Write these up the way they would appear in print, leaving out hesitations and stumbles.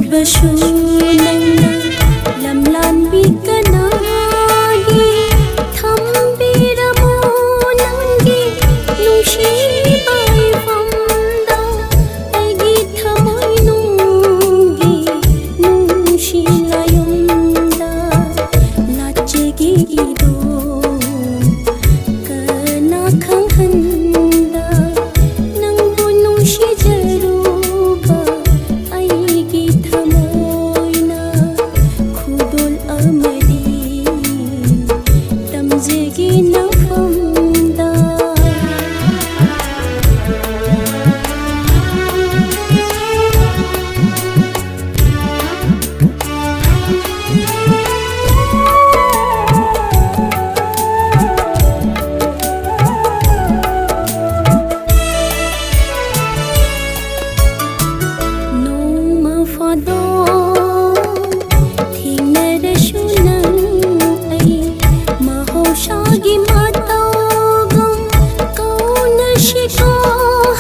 ꯅꯨꯡꯁꯤꯕꯁꯨ ꯅꯪꯅ ꯂꯝꯂꯥꯟꯕꯤ ꯀꯅꯥꯒꯤ ꯊꯝꯕꯤꯔꯝꯃꯣ ꯅꯪꯒꯤ ꯅꯨꯡꯁꯤꯕ ꯏꯐꯝꯗ ꯑꯩꯒꯤ ꯊꯃꯣꯏ ꯅꯨꯡꯒꯤ ꯅꯨꯡꯁꯤ ꯂꯥꯌꯣꯡꯗ ꯂꯥꯠꯆꯒꯦ ꯏꯗꯣꯝ ꯀꯅꯥ ꯈꯪꯍꯟꯗ ꯅꯪꯕꯨ ꯅꯨꯡꯁꯤꯖꯔꯨꯕ ꯑꯩꯒꯤ ꯊꯃꯣꯏꯅ ꯈꯨꯗꯣꯜ ꯑꯃꯗꯤ ꯇꯝꯖꯒꯦ ꯅꯐꯝꯗ ꯅꯣꯡꯃ ꯐꯥꯗꯣꯛ ꯊꯦꯡꯅꯔꯁꯨ ꯅꯪ ꯑꯩ ꯃꯍꯧꯁꯥꯒꯤ ꯃꯇꯧꯒꯨꯝ ꯀꯧꯅꯁꯤꯀꯣ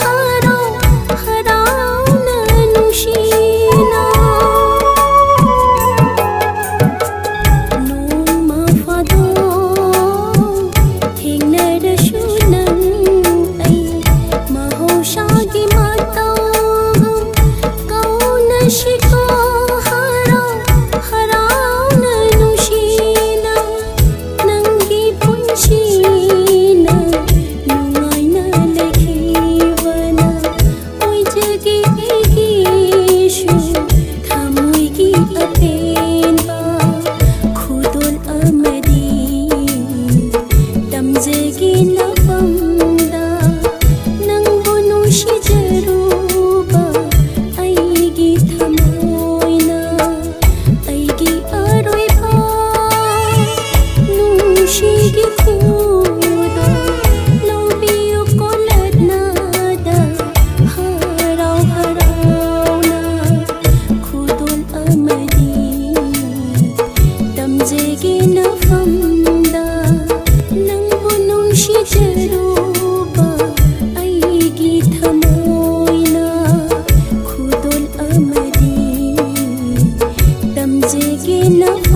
ꯍꯔꯥꯎ ꯍꯔꯥꯎꯅ ꯅꯨꯡꯁꯤꯅ ꯅꯣꯡꯃ ꯐꯥꯗꯣꯛ ꯊꯦꯡꯅꯔꯁꯨ ꯅꯪ ꯑꯩ ꯃꯍꯧꯁꯥꯒꯤ ꯃꯇꯧꯒꯨꯝ ꯀꯧꯅꯁꯤꯀꯣ ꯍꯔꯥꯎ ꯍꯔꯥꯎꯅ ꯅꯨꯡꯁꯤꯅ ꯅꯪꯒꯤ ꯄꯨꯟꯁꯤꯅ ꯅꯨꯡꯉꯥꯏꯅ ꯂꯩꯈꯤꯕꯅ ꯑꯣꯏꯖꯒꯦ ꯑꯩꯒꯤꯁꯨ ꯊꯃꯣꯏꯒꯤ ꯑꯄꯦꯟꯕ ꯈꯨꯗꯣꯜ ꯑꯃꯗꯤ ꯇꯝꯖꯒꯦ ꯅꯐꯝꯗ ꯅꯪꯕꯨ ꯅꯨꯡꯁꯤꯖꯔꯨꯕ ꯑꯩꯒꯤ ꯊꯃꯣꯏꯅ ꯑꯩꯒꯤ ꯑꯔꯣꯏꯕ ꯅꯨꯡꯁꯤꯒꯤ ꯈꯨꯗꯣꯜ ꯂꯧꯕꯤꯌꯨꯀꯣ ꯂꯠꯅꯗ ꯍꯔꯥꯎ ꯍꯔꯥꯎꯅ ꯈꯨꯗꯣꯜ ꯑꯃꯗꯤ ꯇꯝꯖꯒꯦ ꯅꯐꯝꯗ ꯅꯪꯕꯨ ꯅꯨꯡꯁꯤꯖꯔꯨꯕ ꯑꯩꯒꯤ ꯊꯃꯣꯏꯅ ꯈꯨꯗꯣꯜ ꯑꯃꯗꯤ ꯇꯝꯖꯒꯦ ꯅꯐꯝꯗ